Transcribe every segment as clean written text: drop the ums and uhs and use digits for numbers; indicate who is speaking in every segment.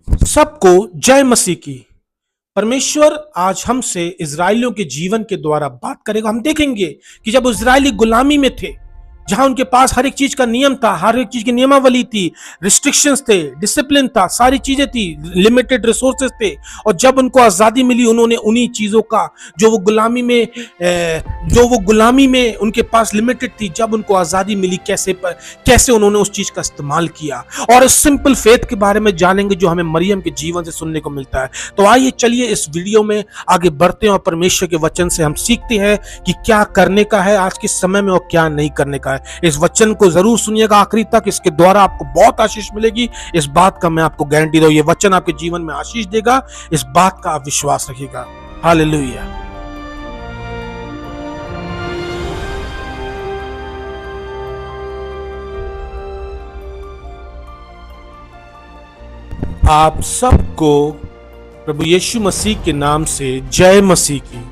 Speaker 1: सबको जय मसीह की। परमेश्वर आज हमसे इजराइलियों के जीवन के द्वारा बात करेगा। हम देखेंगे कि जब इजरायली गुलामी में थे, जहां उनके पास हर एक चीज का नियम था, हर एक चीज की नियमावली थी, रिस्ट्रिक्शंस थे, डिसिप्लिन था, सारी चीजें थी, लिमिटेड रिसोर्सेस थे। और जब उनको आजादी मिली, उन्होंने उन्हीं चीजों का जो वो गुलामी में उनके पास लिमिटेड थी, जब उनको आजादी मिली, कैसे उन्होंने उस चीज का इस्तेमाल किया। और इस सिंपल फेथ के बारे में जानेंगे जो हमें मरियम के जीवन से सुनने को मिलता है। तो आइए चलिए इस वीडियो में आगे बढ़ते हैं और परमेश्वर के वचन से हम सीखते हैं कि क्या करने का है आज के समय में और क्या नहीं करने का है। इस वचन को जरूर सुनिएगा आखिरी तक, इसके द्वारा आपको बहुत आशीष मिलेगी। इस बात का मैं आपको गारंटी दूं, ये वचन आपके जीवन में आशीष देगा। इस बात का आप विश्वास रखिएगा। हालेलुया। आप सबको प्रभु यीशु मसीह के नाम से जय मसीह की।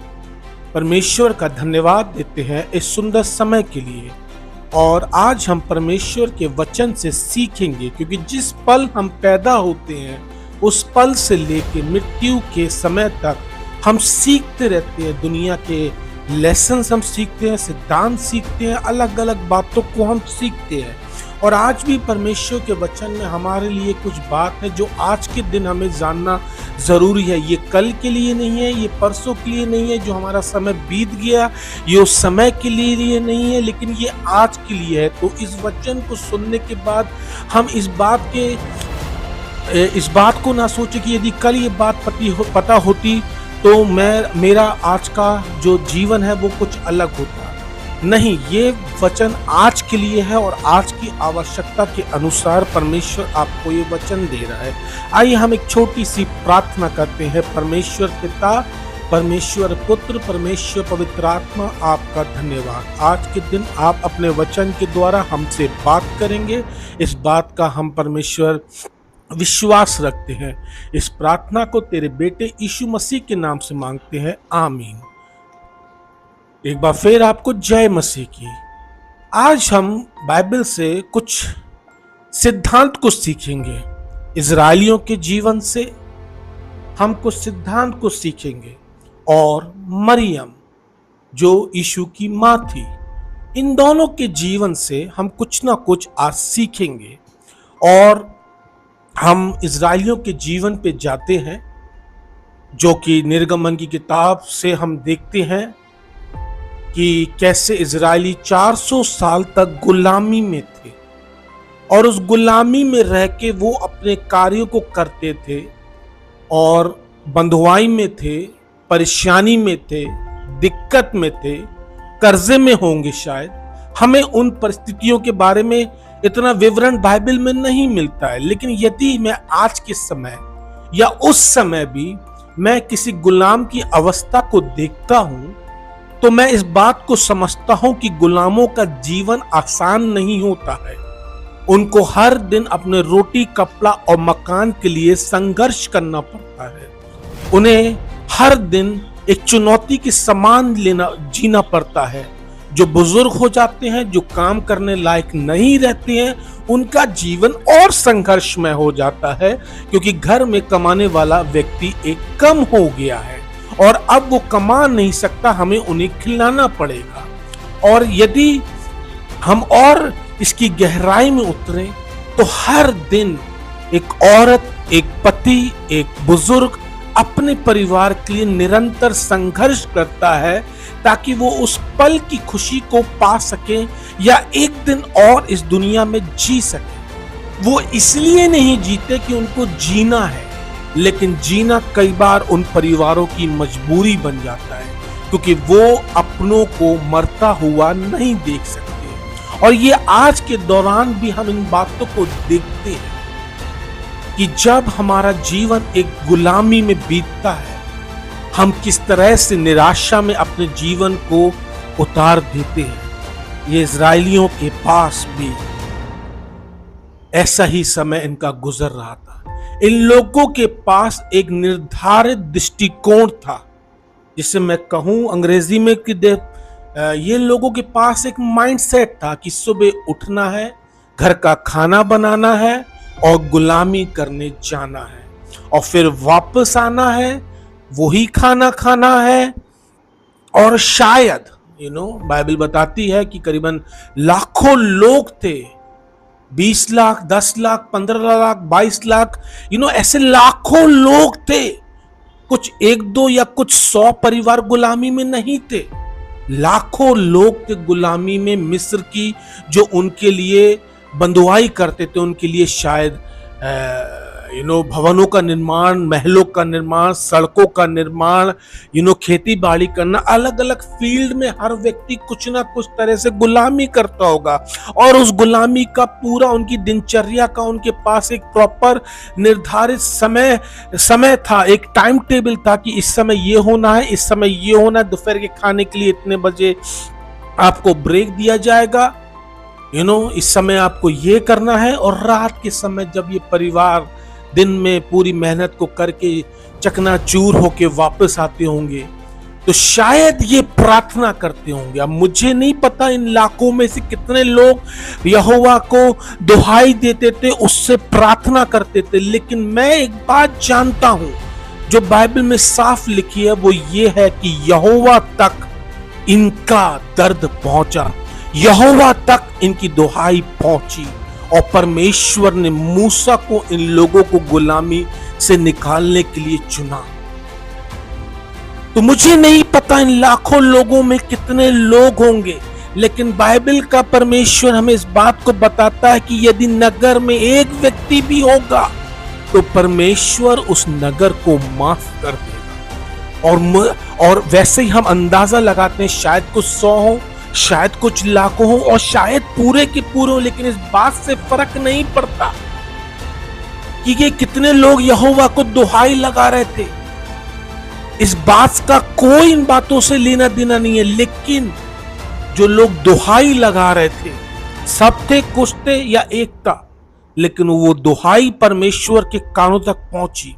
Speaker 1: परमेश्वर का धन्यवाद देते हैं इस सुंदर समय के लिए। और आज हम परमेश्वर के वचन से सीखेंगे, क्योंकि जिस पल हम पैदा होते हैं उस पल से लेकर मृत्यु के समय तक हम सीखते रहते हैं। दुनिया के लेसन्स हम सीखते हैं, सिद्धांत सीखते हैं, अलग अलग बातों को हम सीखते हैं। और आज भी परमेश्वर के वचन में हमारे लिए कुछ बात है जो आज के दिन हमें जानना जरूरी है। ये कल के लिए नहीं है, ये परसों के लिए नहीं है, जो हमारा समय बीत गया ये उस समय के लिए नहीं है, लेकिन ये आज के लिए है। तो इस वचन को सुनने के बाद हम इस बात को ना सोचे कि यदि कल ये बात पता होती तो मेरा आज का जो जीवन है वो कुछ अलग होता। नहीं, ये वचन आज के लिए है और आज की आवश्यकता के अनुसार परमेश्वर आपको ये वचन दे रहा है। आइए हम एक छोटी सी प्रार्थना करते हैं। परमेश्वर पिता, परमेश्वर पुत्र, परमेश्वर पवित्र आत्मा, आपका धन्यवाद। आज के दिन आप अपने वचन के द्वारा हमसे बात करेंगे। इस बात का हम परमेश्वर विश्वास रखते हैं। इस प्रार्थना को तेरे बेटे यीशु मसीह के नाम से मांगते हैं, आमीन। एक बार फिर आपको जय मसीह की। आज हम बाइबल से कुछ सिद्धांत को सीखेंगे। इजरायलियों के जीवन से हम कुछ सिद्धांत को सीखेंगे और मरियम जो यीशु की मां थी, इन दोनों के जीवन से हम कुछ ना कुछ आज सीखेंगे। और हम इजरायलियों के जीवन पे जाते हैं, जो कि निर्गमन की किताब से हम देखते हैं कि कैसे इजरायली 400 साल तक गुलामी में थे और उस गुलामी में रह के वो अपने कार्यों को करते थे और बंधुआई में थे, परेशानी में थे, दिक्कत में थे, कर्जे में होंगे शायद। हमें उन परिस्थितियों के बारे में इतना विवरण बाइबल में नहीं मिलता है, लेकिन यदि मैं आज के समय या उस समय भी मैं किसी गुलाम की अवस्था को देखता हूं तो मैं इस बात को समझता हूं कि गुलामों का जीवन आसान नहीं होता है। उनको हर दिन अपने रोटी, कपड़ा और मकान के लिए संघर्ष करना पड़ता है। उन्हें हर दिन एक चुनौती के समान जीना पड़ता है। जो बुजुर्ग हो जाते हैं, जो काम करने लायक नहीं रहते हैं, उनका जीवन और संघर्षमय हो जाता है, क्योंकि घर में कमाने वाला व्यक्ति एक कम हो गया है और अब वो कमा नहीं सकता, हमें उन्हें खिलाना पड़ेगा। और यदि हम और इसकी गहराई में उतरें तो हर दिन एक औरत, एक पति, एक बुजुर्ग अपने परिवार के लिए निरंतर संघर्ष करता है ताकि वो उस पल की खुशी को पा सके या एक दिन और इस दुनिया में जी सके। वो इसलिए नहीं जीते कि उनको जीना है, लेकिन जीना कई बार उन परिवारों की मजबूरी बन जाता है, क्योंकि वो अपनों को मरता हुआ नहीं देख सकते। और ये आज के दौरान भी हम इन बातों को देखते हैं कि जब हमारा जीवन एक गुलामी में बीतता है, हम किस तरह से निराशा में अपने जीवन को उतार देते हैं। ये इजरायलियों के पास भी ऐसा ही समय इनका गुजर रहा था। इन लोगों के पास एक निर्धारित दृष्टिकोण था, जिसे मैं कहूं अंग्रेजी में कि ये लोगों के पास एक माइंडसेट था कि सुबह उठना है, घर का खाना बनाना है और गुलामी करने जाना है। और फिर वापस आना है, वही खाना खाना है। और शायद बाइबल बताती है कि करीबन लाखों लोग थे, 20 लाख, 10 लाख, 15 लाख, 22 लाख, ऐसे लाखों लोग थे। कुछ एक दो या कुछ 100 परिवार गुलामी में नहीं थे, लाखों लोग थे गुलामी में। मिस्र की जो उनके लिए बंधुआई करते थे, उनके लिए शायद भवनों का निर्माण, महलों का निर्माण, सड़कों का निर्माण, खेती बाड़ी करना, अलग अलग फील्ड में हर व्यक्ति कुछ ना कुछ तरह से गुलामी करता होगा। और उस गुलामी का पूरा उनकी दिनचर्या का उनके पास एक प्रॉपर निर्धारित समय था, एक टाइम टेबल था कि इस समय ये होना है, इस समय ये होना है, दोपहर के खाने के लिए इतने बजे आपको ब्रेक दिया जाएगा, इस समय आपको ये करना है। और रात के समय जब ये परिवार दिन में पूरी मेहनत को करके चकनाचूर होके वापस आते होंगे, तो शायद ये प्रार्थना करते होंगे। अब मुझे नहीं पता इन लाखों में से कितने लोग यहोवा को दुहाई देते थे, उससे प्रार्थना करते थे, लेकिन मैं एक बात जानता हूं जो बाइबल में साफ लिखी है, वो ये है कि यहोवा तक इनका दर्द पहुंचा, यहोवा तक इनकी दुहाई पहुंची, और परमेश्वर ने मूसा को इन लोगों को गुलामी से निकालने के लिए चुना। तो मुझे नहीं पता इन लाखों लोगों में कितने लोग होंगे, लेकिन बाइबल का परमेश्वर हमें इस बात को बताता है कि यदि नगर में एक व्यक्ति भी होगा तो परमेश्वर उस नगर को माफ कर देगा। और वैसे ही हम अंदाजा लगाते हैं, शायद कुछ 100 हो, शायद कुछ लाखों हो, और शायद पूरे के पूरे हो, लेकिन इस बात से फर्क नहीं पड़ता कि ये कितने लोग यहोवा को दुहाई लगा रहे थे। इस बात का कोई इन बातों से लेना देना नहीं है, लेकिन जो लोग दुहाई लगा रहे थे, सब थे, कुछ थे या एक था, लेकिन वो दुहाई परमेश्वर के कानों तक पहुंची।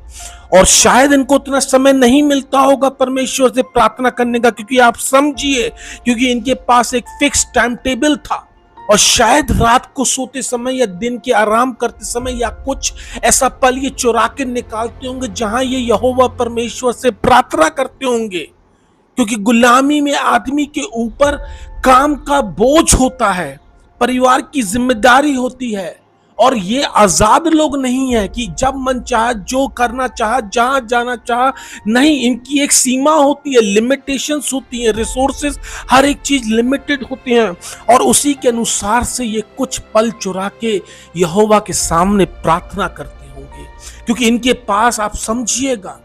Speaker 1: और शायद इनको उतना समय नहीं मिलता होगा परमेश्वर से प्रार्थना करने का, क्योंकि आप समझिए, क्योंकि इनके पास एक फिक्स टाइम टेबल था, और शायद रात को सोते समय या दिन के आराम करते समय या कुछ ऐसा पल ये चुरा के निकालते होंगे जहां ये यहोवा परमेश्वर से प्रार्थना करते होंगे। क्योंकि गुलामी में आदमी के ऊपर काम का बोझ होता है, परिवार की जिम्मेदारी होती है, और ये आजाद लोग नहीं है कि जब मन चाहा जो करना चाहा, जहां जाना चाहा, नहीं, इनकी एक सीमा होती है, लिमिटेशंस होती है, रिसोर्सेज, हर एक चीज लिमिटेड होती है, और उसी के अनुसार से ये कुछ पल चुरा के यहोवा के सामने प्रार्थना करते होंगे। क्योंकि इनके पास, आप समझिएगा,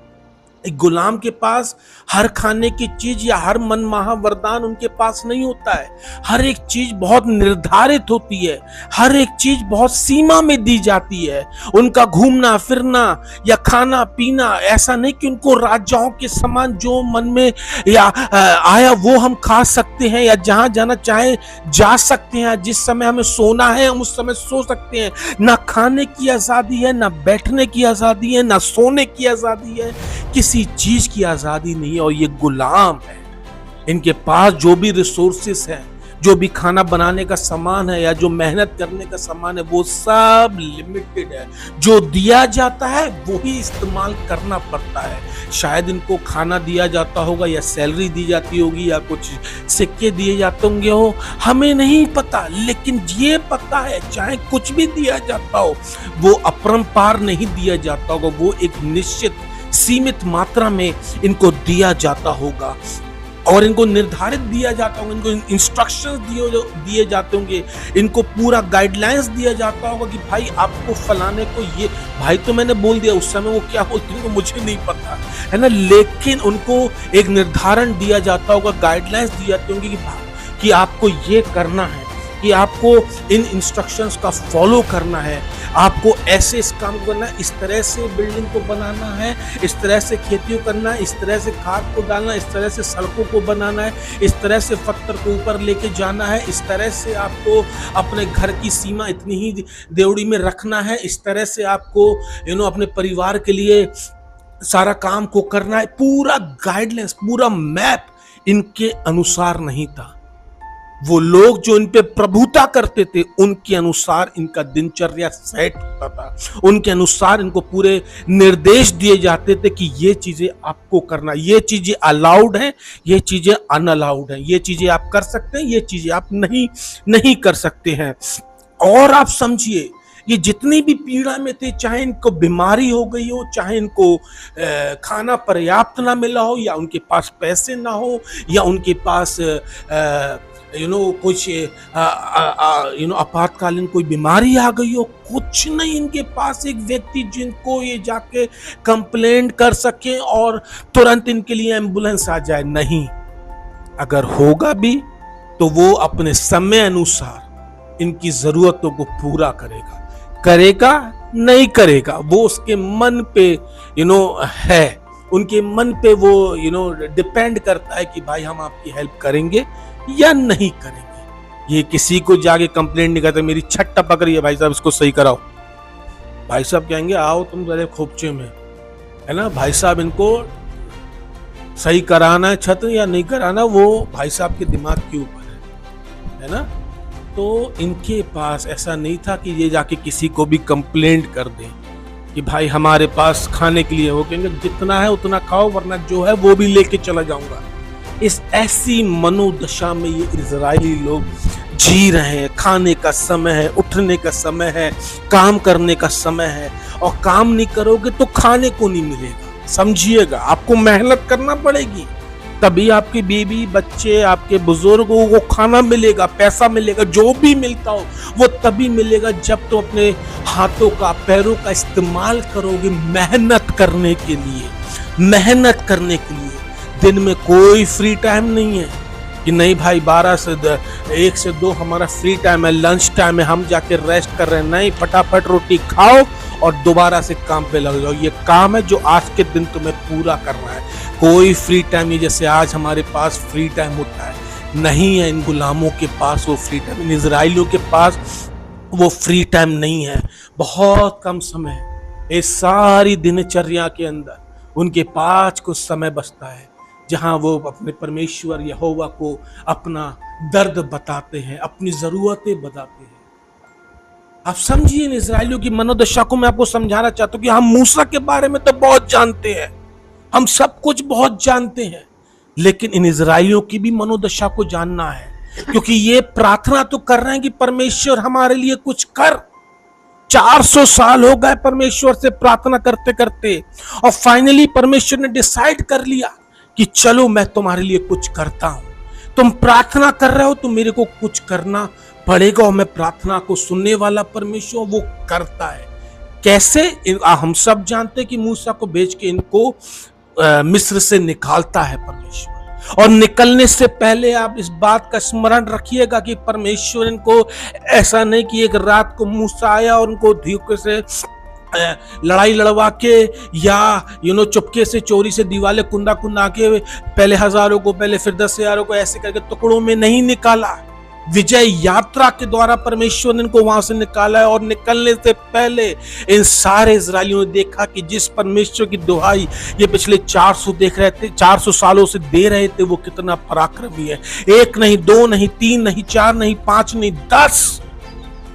Speaker 1: एक गुलाम के पास हर खाने की चीज या हर मनमाहा वरदान उनके पास नहीं होता है। हर एक चीज बहुत निर्धारित होती है, हर एक चीज बहुत सीमा में दी जाती है। उनका घूमना फिरना या खाना पीना ऐसा नहीं कि उनको राजाओं के समान जो मन में या आया वो हम खा सकते हैं, या जहां जाना चाहे जा सकते हैं, जिस समय हमें सोना है हम उस समय सो सकते हैं। ना खाने की आजादी है, ना बैठने की आजादी है, ना सोने की आजादी है, किसी चीज की आजादी नहीं है। और ये गुलाम है, इनके पास जो भी रिसोर्सेस है, जो भी खाना बनाने का सामान है या जो मेहनत करने का सामान है, वो सब लिमिटेड है। जो दिया जाता है वो ही इस्तेमाल करना पड़ता है। शायद इनको खाना दिया जाता होगा या सैलरी दी जाती होगी या कुछ सिक्के दिए जाते होंगे, हो हमें नहीं पता, लेकिन ये पता है चाहे कुछ भी दिया जाता हो वो अपरंपार नहीं दिया जाता होगा, वो एक निश्चित सीमित मात्रा में इनको दिया जाता होगा, और इनको निर्धारित दिया जाता होगा, इनको इंस्ट्रक्शंस दिए जाते होंगे, इनको पूरा गाइडलाइंस दिया जाता होगा कि भाई आपको फलाने को ये, भाई तो मैंने बोल दिया, उस समय वो क्या बोलते हैं मुझे नहीं पता है ना, लेकिन उनको एक निर्धारण दिया जाता होगा, गाइडलाइंस दी जाती होंगी कि आपको ये करना है, कि आपको इन इंस्ट्रक्शंस का फॉलो करना है, आपको ऐसे इस काम को करना है, इस तरह से बिल्डिंग को बनाना है, इस तरह से खेती को करना है, इस तरह से खाद को डालना है, इस तरह से सड़कों को बनाना है, इस तरह से पत्थर को ऊपर लेके जाना है, इस तरह से आपको अपने घर की सीमा इतनी ही देवड़ी में रखना है, इस तरह से आपको अपने परिवार के लिए सारा काम को करना है। पूरा गाइडलाइंस, पूरा मैप इनके अनुसार नहीं था। वो लोग जो इन पे प्रभुता करते थे उनके अनुसार इनका दिनचर्या सेट होता था, उनके अनुसार इनको पूरे निर्देश दिए जाते थे कि ये चीजें आपको करना, ये चीजें अलाउड हैं, ये चीजें अनअलाउड हैं, ये चीजें आप कर सकते हैं, ये चीजें आप नहीं कर सकते हैं। और आप समझिए ये जितनी भी पीड़ा में थे, चाहे इनको बीमारी हो गई हो, चाहे इनको खाना पर्याप्त ना मिला हो, या उनके पास पैसे ना हो, या उनके पास कुछ आपातकालीन कोई बीमारी आ गई हो, कुछ नहीं इनके पास एक व्यक्ति जिनको ये जाके कंप्लेंट कर सके और तुरंत इनके लिए एम्बुलेंस आ जाए। नहीं, अगर होगा भी तो वो अपने समय अनुसार इनकी जरूरतों को पूरा करेगा नहीं करेगा वो उसके मन पे है, उनके मन पे वो डिपेंड करता है कि भाई हम आपकी हेल्प करेंगे या नहीं करेंगे। ये किसी को जाके कंप्लेंट नहीं करते मेरी छत टपक रही है भाई साहब इसको सही कराओ। भाई साहब कहेंगे आओ तुम जरा खोपचे में, है ना, भाई साहब इनको सही कराना है छत या नहीं कराना वो भाई साहब के दिमाग के ऊपर है ना। तो इनके पास ऐसा नहीं था कि ये जाके किसी को भी कंप्लेंट कर दें कि भाई हमारे पास खाने के लिए, वो कहेंगे जितना है उतना खाओ वरना जो है वो भी लेके चला जाऊंगा। इस ऐसी मनोदशा में ये इजरायली लोग जी रहे हैं। खाने का समय है, उठने का समय है, काम करने का समय है, और काम नहीं करोगे तो खाने को नहीं मिलेगा। समझिएगा, आपको मेहनत करना पड़ेगी तभी आपके बीवी बच्चे आपके बुजुर्गों को खाना मिलेगा, पैसा मिलेगा, जो भी मिलता हो वो तभी मिलेगा जब तो अपने हाथों का पैरों का इस्तेमाल करोगे मेहनत करने के लिए। दिन में कोई फ्री टाइम नहीं है कि नहीं भाई 12 से 1 से 2 हमारा फ्री टाइम है, लंच टाइम है, हम जाके रेस्ट कर रहे हैं। नहीं, फटाफट रोटी खाओ और दोबारा से काम पे लग जाओ। ये काम है जो आज के दिन तुम्हें पूरा करना है। कोई फ्री टाइम नहीं जैसे आज हमारे पास फ्री टाइम होता है, नहीं है इन गुलामों के पास वो फ्री टाइम, इन इजराइलियों के पास वो फ्री टाइम नहीं है। बहुत कम समय है इस सारी दिनचर्या के अंदर उनके पास कुछ समय बचता है जहां वो अपने परमेश्वर यहोवा को अपना दर्द बताते हैं, अपनी जरूरतें बताते हैं। आप समझिए इन इजराइलियों की मनोदशा को मैं आपको समझाना चाहता हूं कि हम मूसा के बारे में तो बहुत जानते हैं, हम सब कुछ बहुत जानते हैं, लेकिन इन इजराइलियों की भी मनोदशा को जानना है, क्योंकि ये प्रार्थना तो कर रहे हैं कि परमेश्वर हमारे लिए कुछ कर। 400 साल हो गए परमेश्वर से प्रार्थना करते करते, और फाइनली परमेश्वर ने डिसाइड कर लिया कि चलो मैं तुम्हारे लिए कुछ करता हूं। तुम प्रार्थना कर रहे हो तो मेरे को कुछ करना पड़ेगा, और मैं प्रार्थना को सुनने वाला परमेश्वर वो करता है। कैसे? हम सब जानते हैं कि मूसा को भेज के इनको मिस्र से निकालता है परमेश्वर, और निकलने से पहले आप इस बात का स्मरण रखिएगा कि परमेश्वर इनको ऐसा नहीं कि एक रात को मूसा आया और उनको धीरे से लड़ाई लड़वा के या चुपके से चोरी से दीवाले कुंदा के पहले 1000 को, पहले फिर 10,000 को ऐसे करके टुकड़ों में नहीं निकाला। विजय यात्रा के द्वारा परमेश्वर ने इनको वहां से निकाला है, और निकलने से पहले इन सारे इजरायलियों ने देखा कि जिस परमेश्वर की दुहाई ये पिछले 400 सालों से दे रहे थे वो कितना पराक्रमी है। 1 नहीं, 2 नहीं, 3 नहीं, 4 नहीं, 5 नहीं, 10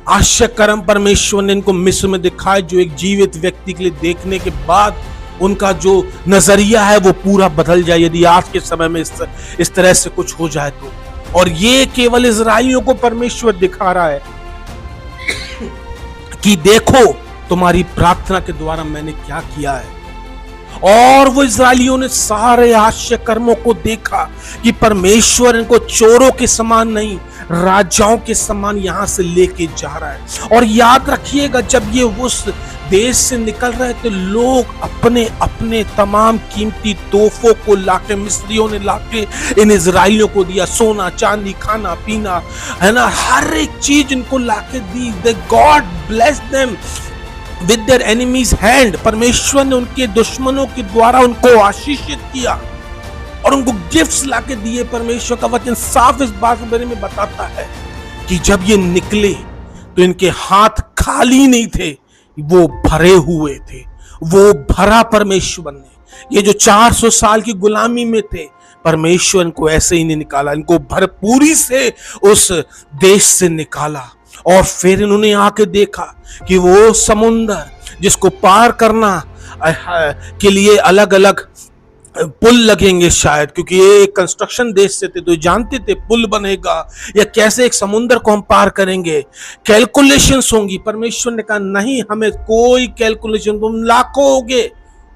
Speaker 1: आश्चर्य कर्म परमेश्वर ने इनको मिस्र में दिखाए, जो एक जीवित व्यक्ति के लिए देखने के बाद उनका जो नजरिया है वो पूरा बदल जाए यदि आज के समय में इस तरह से कुछ हो जाए तो। और ये केवल इजराइलियों को परमेश्वर दिखा रहा है कि देखो तुम्हारी प्रार्थना के द्वारा मैंने क्या किया है। और वो इजराइलियों ने सारे आश्चर्य कर्मों को देखा कि परमेश्वर इनको चोरों के समान नहीं, राजाओं के समान यहां से लेके जा रहा है। और याद रखिएगा, जब ये उस देश से निकल रहे थे, लोग अपने अपने तमाम कीमती तोहफों को लाके, मिस्रियों ने लाके इन इजराइलियों को दिया। सोना चांदी, खाना पीना, है ना, हर एक चीज इनको लाके दी। They God bless them with their enemies hand. परमेश्वर ने उनके दुश्मनों के द्वारा उनको आशीषित किया और उनको गिफ्ट्स लाके दिए। परमेश्वर का वचन साफ इस बात के बारे में बताता है कि जब ये निकले तो इनके हाथ खाली नहीं थे, वो भरे हुए थे। वो भरा परमेश्वर ने। ये जो 400 साल की गुलामी में थे, परमेश्वर इनको ऐसे ही नहीं निकाला, इनको भरपूरी से उस देश से निकाला। और फिर इन्होंने आके देखा कि वो समुंदर जिसको पार करना के लिए अलग अलग पुल लगेंगे शायद, क्योंकि ये कंस्ट्रक्शन देश से थे तो जानते थे पुल बनेगा या कैसे एक समुंदर को हम पार करेंगे, कैलकुलेशंस होंगी। परमेश्वर ने कहा नहीं, हमें कोई कैलकुलेशन, तुम लाखों होगे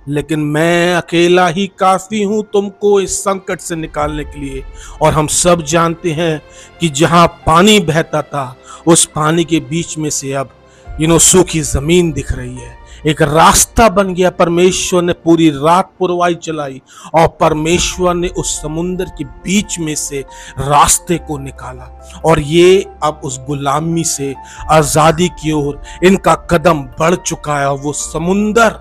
Speaker 1: लेकिन मैं अकेला ही काफी हूं तुमको इस संकट से निकालने के लिए। और हम सब जानते हैं कि जहां पानी बहता था उस पानी के बीच में से अब सूखी जमीन दिख रही है, एक रास्ता बन गया। परमेश्वर ने पूरी रात पुरवाई चलाई और परमेश्वर ने उस समुंदर के बीच में से रास्ते को निकाला। और ये अब उस गुलामी से आजादी की ओर इनका कदम बढ़ चुका है। और वो समुंदर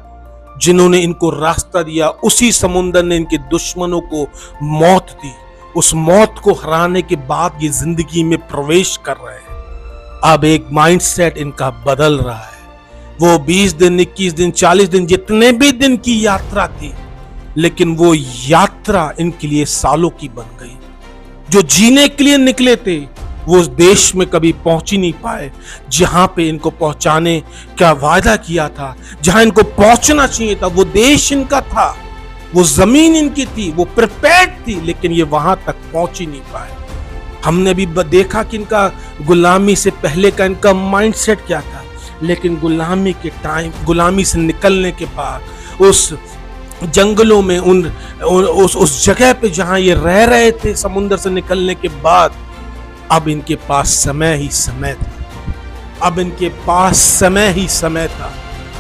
Speaker 1: जिन्होंने इनको रास्ता दिया, उसी समुंदर ने इनके दुश्मनों को मौत दी। उस मौत को हराने के बाद ये जिंदगी में प्रवेश कर रहे हैं। अब एक माइंडसेट इनका बदल रहा है। वो 20 दिन, 21 दिन, 40 दिन, जितने भी दिन की यात्रा थी, लेकिन वो यात्रा इनके लिए सालों की बन गई। जो जीने के लिए निकले थे वो उस देश में कभी पहुंच ही नहीं पाए जहां पे इनको पहुंचाने का वादा किया था, जहां इनको पहुंचना चाहिए था। वो देश इनका था, वो जमीन इनकी थी, वो प्रिपेयर्ड थी, लेकिन ये वहां तक पहुंच ही नहीं पाए। हमने भी देखा कि इनका गुलामी से पहले का इनका माइंडसेट क्या था, लेकिन गुलामी के टाइम, गुलामी से निकलने के बाद उस जंगलों में उस जगह पे जहां ये रह रहे थे समुद्र से निकलने के बाद, अब इनके पास समय ही समय था। अब इनके पास समय ही समय था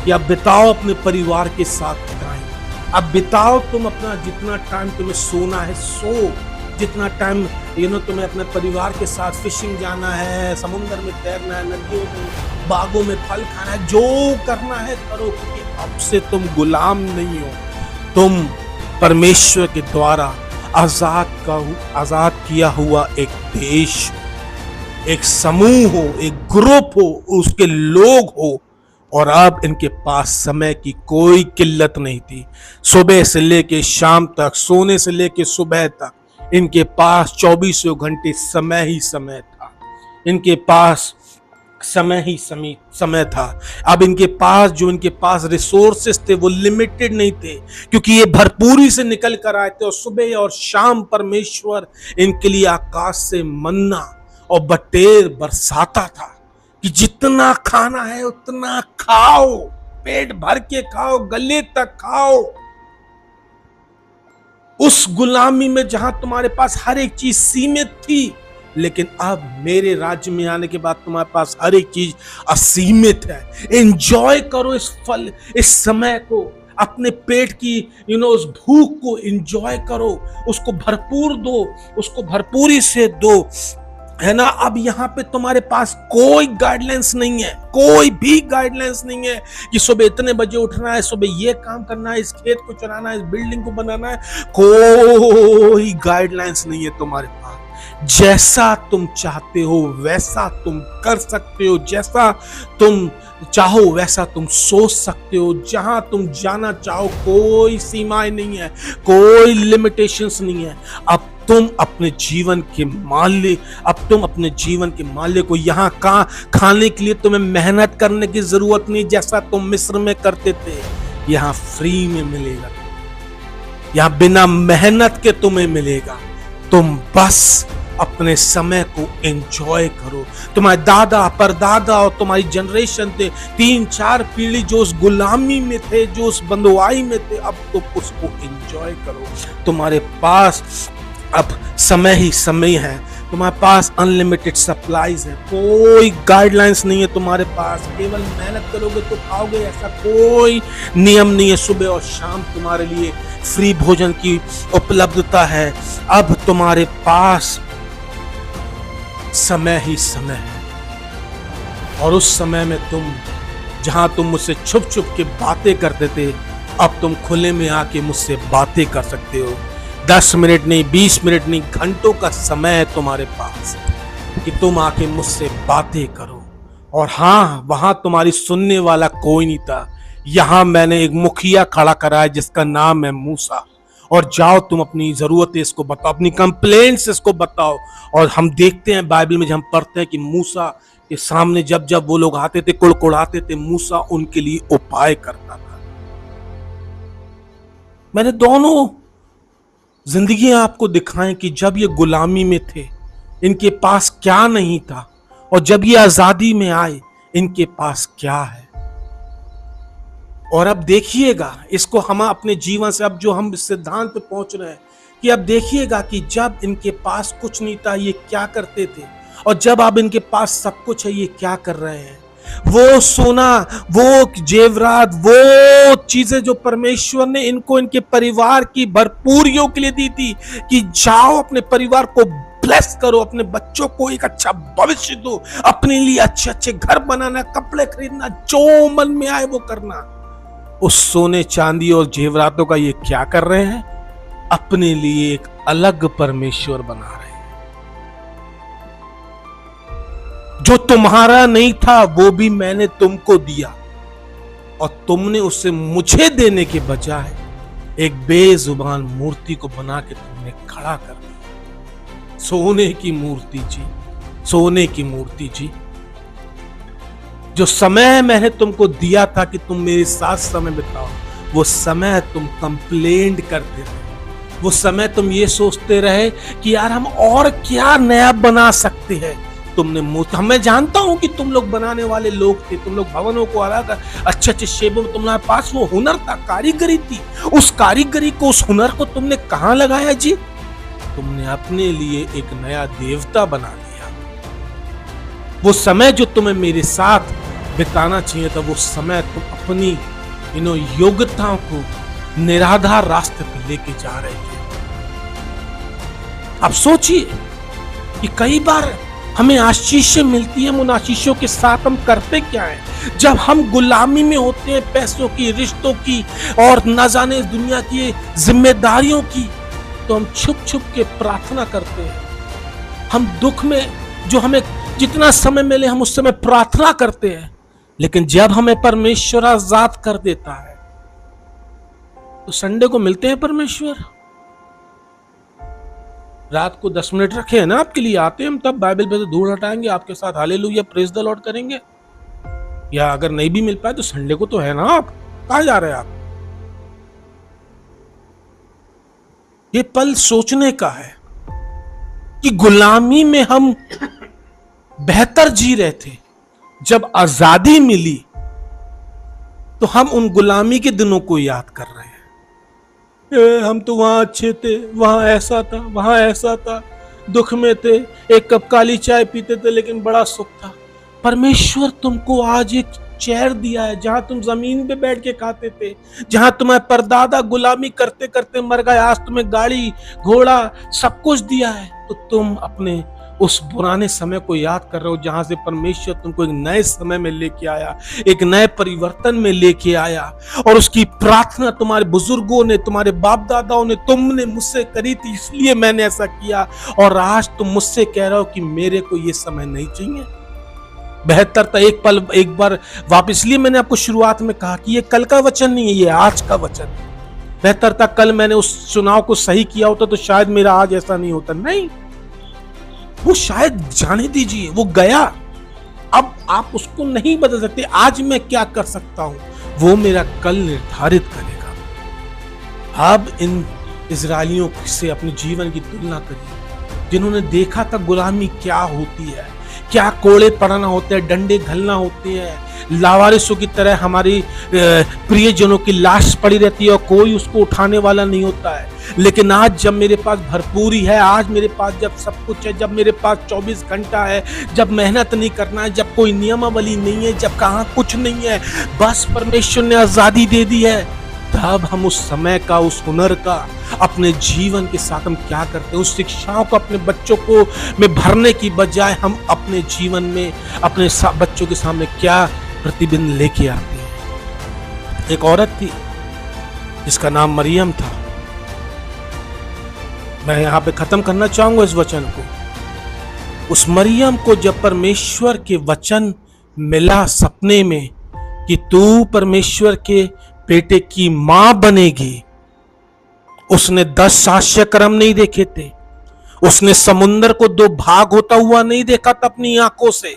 Speaker 1: कि अब बिताओ अपने परिवार के साथ टाइम। अब बिताओ तुम अपना, जितना टाइम तुम्हें सोना है सो, जितना टाइम तुम्हें अपने परिवार के साथ फिशिंग जाना है, समुद्र में तैरना है, नदियों में, बागों में फल खाना है, जो करना है करो, क्योंकि अब से तुम गुलाम नहीं हो। तुम परमेश्वर के द्वारा आजाद किया हुआ एक देश, एक समूह हो, एक ग्रुप हो, उसके लोग हो। और अब इनके पास समय की कोई किल्लत नहीं थी। सुबह से लेके शाम तक, सोने से लेके सुबह तक इनके पास 24 घंटे समय ही समय था। इनके पास समय ही समय था। अब इनके पास रिसोर्सेस थे वो लिमिटेड नहीं थे, क्योंकि ये भरपूरी से निकल कर आए थे। और सुबह और शाम परमेश्वर इनके लिए आकाश से मन्ना और बटेर बरसाता था कि जितना खाना है उतना खाओ, पेट भर के खाओ, गले तक खाओ। उस गुलामी में जहां तुम्हारे पास हर एक चीज सीमित थी, लेकिन अब मेरे राज्य में आने के बाद तुम्हारे पास हर एक चीज असीमित है। एंजॉय करो इस फल, इस समय को, अपने पेट की उस भूख को एंजॉय करो, उसको भरपूर दो, उसको भरपूरी से दो, है ना। अब यहाँ पे तुम्हारे पास कोई गाइडलाइंस नहीं है, कोई भी गाइडलाइंस नहीं है कि सुबह इतने बजे उठना है, सुबह ये काम करना है, इस खेत को चलाना है, इस बिल्डिंग को बनाना है। कोई गाइडलाइंस नहीं है तुम्हारे पास। जैसा तुम चाहते हो वैसा तुम कर सकते हो, जैसा तुम चाहो वैसा तुम सोच सकते हो, जहां तुम जाना चाहो कोई सीमाएं नहीं है, कोई लिमिटेशंस नहीं है। अब तुम अपने जीवन के मालिक को यहाँ खाने के लिए तुम्हें मेहनत करने की जरूरत नहीं, जैसा तुम मिस्र में करते थे। यहाँ फ्री में मिलेगा, यहाँ बिना मेहनत के तुम्हें मिलेगा। तुम बस अपने समय को एंजॉय करो। तुम्हारे दादा परदादा और तुम्हारी जनरेशन थे, 3-4 पीढ़ी जो उस गुलामी में थे, जो उस बंधुआई में थे, अब तुम उसको एंजॉय करो। तुम्हारे पास अब समय ही समय है, तुम्हारे पास अनलिमिटेड सप्लाईज है, कोई गाइडलाइंस नहीं है तुम्हारे पास। केवल मेहनत करोगे तो खाओगे, ऐसा कोई नियम नहीं है। सुबह और शाम तुम्हारे लिए फ्री भोजन की उपलब्धता है। अब तुम्हारे पास समय ही समय है। और उस समय में जहां तुम मुझसे छुप छुप के बातें करते थे, अब तुम खुले में आके मुझसे बातें कर सकते हो। 10 मिनट नहीं, 20 मिनट नहीं, घंटों का समय है तुम्हारे पास कि तुम आके मुझसे बातें करो। और हाँ, वहां तुम्हारी सुनने वाला कोई नहीं था। यहां मैंने एक मुखिया खड़ा करा है जिसका नाम है मूसा, और जाओ तुम अपनी जरूरतें इसको बताओ, अपनी कंप्लेंट्स इसको बताओ। और हम देखते हैं बाइबल में, जब हम पढ़ते हैं कि मूसा के सामने जब जब वो लोग आते थे, कुड़कुड़ाते थे, मूसा उनके लिए उपाय करता था। मैंने दोनों जिंदगी आपको दिखाएं कि जब ये गुलामी में थे इनके पास क्या नहीं था, और जब ये आजादी में आए इनके पास क्या है। और अब देखिएगा इसको हम अपने जीवन से, अब जो हम इस सिद्धांत पे पहुंच रहे हैं कि अब देखिएगा कि जब इनके पास कुछ नहीं था ये क्या करते थे, और जब अब इनके पास सब कुछ है ये क्या कर रहे हैं। वो सोना, वो जेवरात, वो चीजें जो परमेश्वर ने इनको इनके परिवार की भरपूरियों के लिए दी थी कि जाओ अपने परिवार को ब्लेस करो, अपने बच्चों को एक अच्छा भविष्य दो, अपने लिए अच्छे अच्छे घर बनाना, कपड़े खरीदना, जो मन में आए वो करना। उस सोने चांदी और जेवरातों का ये क्या कर रहे हैं, अपने लिए एक अलग परमेश्वर बना रहे हैं। जो तुम्हारा नहीं था वो भी मैंने तुमको दिया, और तुमने उससे मुझे देने के बजाय एक बेजुबान मूर्ति को बना के तुमने खड़ा कर दिया। सोने की मूर्ति जी, सोने की मूर्ति जी। जो समय मैंने तुमको दिया था कि तुम मेरे साथ समय बिताओ, वो समय तुम कंप्लेंट करते रहे, वो समय तुम ये सोचते रहे कि यार हम और क्या नया बना सकते हैं। तुमने मैं जानता हूं कि तुम लोग बनाने वाले लोग थे, तुम लोग भवनों को अलग अच्छे अच्छे शेपों में, तुम्हारे पास वो हुनर था, कारीगरी थी। उस कारीगरी को, उस हुनर को तुमने कहां लगाया जी? तुमने अपने लिए एक नया देवता बना लिया। वो समय जो तुम्हें मेरे साथ बिताना चाहिए था, वो समय तुम अपनी योग्यताओं को निराधार रास्ते पर लेके जा रहे थे। अब सोचिए कि कई बार हमें आशीषें मिलती हैं, उन आशीषों के साथ हम करते क्या है? जब हम गुलामी में होते हैं, पैसों की, रिश्तों की, और न जाने दुनिया की जिम्मेदारियों की, तो हम छुप छुप के प्रार्थना करते हैं। हम दुख में जो हमें जितना समय मिले हम उस समय प्रार्थना करते हैं, लेकिन जब हमें परमेश्वर आजाद कर देता है तो संडे को मिलते हैं परमेश्वर। रात को 10 मिनट रखे हैं ना आपके लिए, आते हैं हम, तब बाइबल पे से धूल हटाएंगे, आपके साथ हालेलुया प्रेज द लॉर्ड करेंगे। या अगर नहीं भी मिल पाए तो संडे को तो है ना, आप कहां जा रहे हैं? आप ये पल सोचने का है कि गुलामी में हम बेहतर जी रहे थे, जब आजादी मिली तो हम उन गुलामी के दिनों को याद कर रहे हैं। हम तो वहां अच्छे थे, वहां ऐसा था, वहां ऐसा था, दुख में थे, एक कप काली चाय पीते थे लेकिन बड़ा सुख था। परमेश्वर तुमको आज एक चेयर दिया है जहां तुम जमीन पे बैठ के खाते थे, जहां तुम्हारे परदादा गुलामी करते करते मर गए, आज तुम्हें गाड़ी घोड़ा सब कुछ दिया है। तो तुम अपने उस पुराने समय को याद कर रहे हो जहां से परमेश्वर तुमको एक नए समय में लेके आया, एक नए परिवर्तन में लेके आया, और उसकी प्रार्थना तुम्हारे बुजुर्गों ने, तुम्हारे बाप दादाओं ने, तुमने मुझसे करी थी, इसलिए मैंने ऐसा किया। और आज तुम मुझसे कह रहे हो कि मेरे को ये समय नहीं चाहिए, बेहतर था एक पल एक बार वापस। इसलिए मैंने आपको शुरुआत में कहा कि ये कल का वचन नहीं है, ये आज का वचन है। बेहतर था कल मैंने उस चुनाव को सही किया होता तो शायद मेरा आज ऐसा नहीं होता। नहीं, वो शायद जाने दीजिए, वो गया, अब आप उसको नहीं बदल सकते। आज मैं क्या कर सकता हूं वो मेरा कल निर्धारित करेगा। अब इन इजरायलियों से अपने जीवन की तुलना करिए, जिन्होंने देखा था गुलामी क्या होती है, क्या कोड़े पड़ना होते हैं, डंडे घलना होते हैं, लावारिसों की तरह हमारी प्रियजनों की लाश पड़ी रहती है और कोई उसको उठाने वाला नहीं होता है। लेकिन आज जब मेरे पास भरपूरी है, आज मेरे पास जब सब कुछ है, जब मेरे पास 24 घंटा है, जब मेहनत नहीं करना है, जब कोई नियमावली नहीं है, जब कहाँ कुछ नहीं है, बस परमेश्वर ने आजादी दे दी है, तब हम उस समय का, उस हुनर का अपने जीवन के साथ हम क्या करते हैं? उस शिक्षाओं को अपने बच्चों को में भरने की बजाय हम अपने जीवन में अपने बच्चों के सामने क्या प्रतिबिंब लेके आते हैं। एक औरत थी जिसका नाम मरियम था। मैं यहाँ पे खत्म करना चाहूंगा इस वचन को। उस मरियम को जब परमेश्वर के वचन मिला सपने में कि तू परमेश्वर के बेटे की मां बनेगी, उसने 10 आश्चर्य कर्म नहीं देखे थे। उसने समुद्र को 2 भाग होता हुआ नहीं देखा था अपनी आंखों से।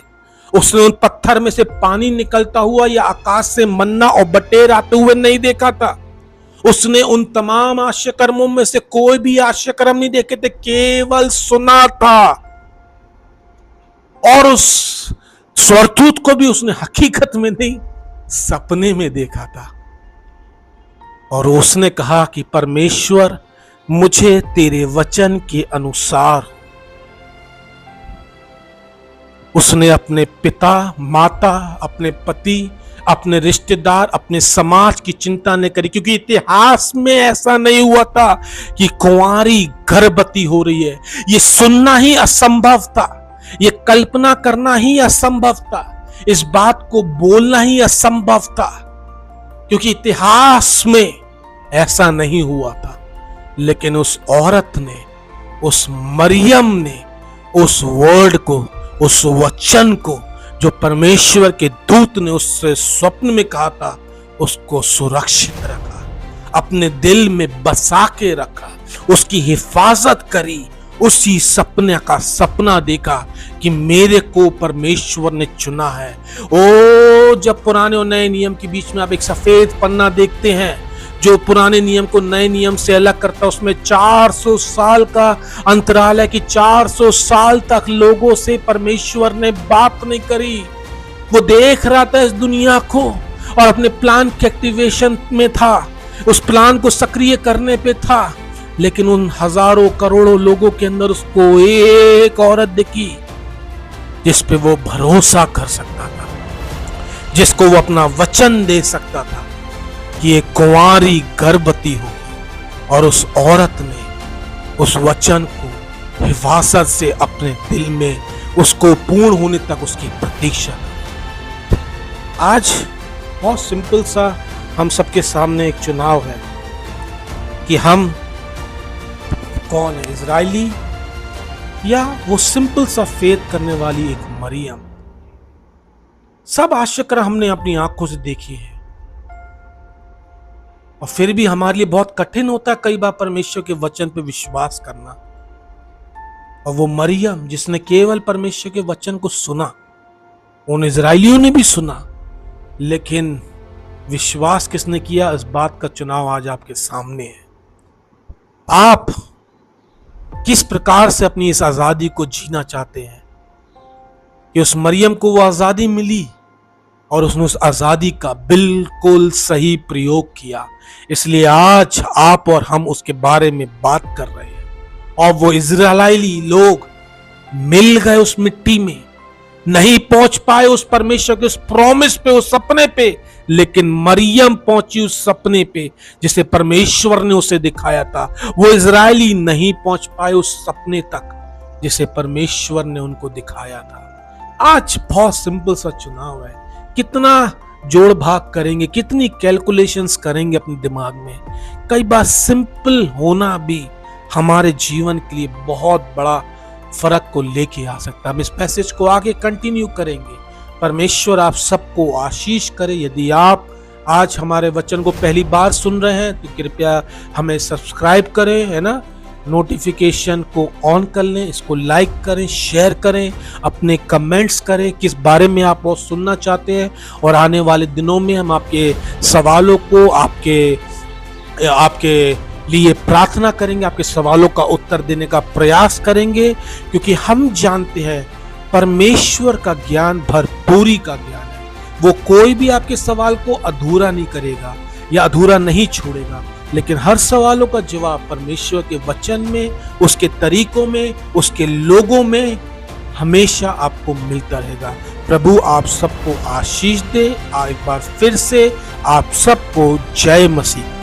Speaker 1: उसने उन पत्थर में से पानी निकलता हुआ या आकाश से मन्ना और बटेर आते हुए नहीं देखा था। उसने उन तमाम आश्चर्य कर्मों में से कोई भी आश्चर्य कर्म नहीं देखे थे, केवल सुना था। और उस स्वर्गदूत को भी उसने हकीकत में नहीं, सपने में देखा था। और उसने कहा कि परमेश्वर, मुझे तेरे वचन के अनुसार। उसने अपने पिता, माता, अपने पति, अपने रिश्तेदार, अपने समाज की चिंता नहीं करी, क्योंकि इतिहास में ऐसा नहीं हुआ था कि कुंवारी गर्भवती हो रही है। ये सुनना ही असंभव था, ये कल्पना करना ही असंभव था, इस बात को बोलना ही असंभव था, क्योंकि इतिहास में ऐसा नहीं हुआ था। लेकिन उस औरत ने, उस मरियम ने उस वर्ड को, उस वचन को जो परमेश्वर के दूत ने उससे स्वप्न में कहा था, उसको सुरक्षित रखा, अपने दिल में बसा के रखा, उसकी हिफाजत करी। उसी सपने का सपना देखा कि मेरे को परमेश्वर ने चुना है। ओ, जब पुराने और नए नियम के बीच में आप एक सफेद पन्ना देखते हैं जो पुराने नियम को नए नियम से अलग करता है, उसमें 400 साल का अंतराल है कि 400 साल तक लोगों से परमेश्वर ने बात नहीं करी। वो देख रहा था इस दुनिया को और अपने प्लान के एक्टिवेशन में था, उस प्लान को सक्रिय करने पे था। लेकिन उन हजारों करोड़ों लोगों के अंदर उसको एक औरत दिखी जिस पे वो भरोसा कर सकता था, जिसको वो अपना वचन दे सकता था कि एक कुंवारी गर्भवती होगी। और उस औरत ने उस वचन को हिफाजत से अपने दिल में, उसको पूर्ण होने तक उसकी प्रतीक्षा की। आज बहुत सिंपल सा हम सबके सामने एक चुनाव है कि हम कौन है, इजरायली या वो सिंपल सा फेथ करने वाली एक मरियम। सब आश्चर्य हमने अपनी आंखों से देखी है और फिर भी हमारे लिए बहुत कठिन होता है कई बार परमेश्वर के वचन पे विश्वास करना। और वो मरियम जिसने केवल परमेश्वर के वचन को सुना, उन इजरायलियों ने भी सुना, लेकिन विश्वास किसने किया, इस बात का चुनाव आज आपके सामने है। आप किस प्रकार से अपनी इस आजादी को जीना चाहते हैं कि उस मरियम को वो आजादी मिली और उसने उस आजादी का बिल्कुल सही प्रयोग किया। इसलिए आज आप और हम उसके बारे में बात कर रहे हैं। और वो इजरायली लोग मिल गए उस मिट्टी में, नहीं पहुंच पाए उस परमेश्वर के उस प्रॉमिस पे, उस सपने पे, लेकिन मरियम पहुंची उस सपने पे जिसे परमेश्वर ने उसे दिखाया था। वो इजरायली नहीं पहुंच पाए उस सपने तक जिसे परमेश्वर ने उनको दिखाया था। आज बहुत सिंपल सा चुनाव है, कितना जोड़ भाग करेंगे, कितनी कैलकुलेशंस करेंगे अपने दिमाग में। कई बार सिंपल होना भी हमारे जीवन के लिए बहुत बड़ा फर्क को लेके आ सकता है। हम इस पैसेज को आगे कंटिन्यू करेंगे। परमेश्वर आप सबको आशीष करे। यदि आप आज हमारे वचन को पहली बार सुन रहे हैं तो कृपया हमें सब्सक्राइब करें, है ना, नोटिफिकेशन को ऑन कर लें, इसको लाइक करें, शेयर करें, अपने कमेंट्स करें किस बारे में आप और सुनना चाहते हैं। और आने वाले दिनों में हम आपके सवालों को आपके लिए प्रार्थना करेंगे, आपके सवालों का उत्तर देने का प्रयास करेंगे, क्योंकि हम जानते हैं परमेश्वर का ज्ञान भरपूरी का ज्ञान है। वो कोई भी आपके सवाल को अधूरा नहीं करेगा या अधूरा नहीं छोड़ेगा, लेकिन हर सवालों का जवाब परमेश्वर के वचन में, उसके तरीकों में, उसके लोगों में हमेशा आपको मिलता रहेगा। प्रभु आप सबको आशीष दे। एक बार फिर से आप सबको जय मसीह।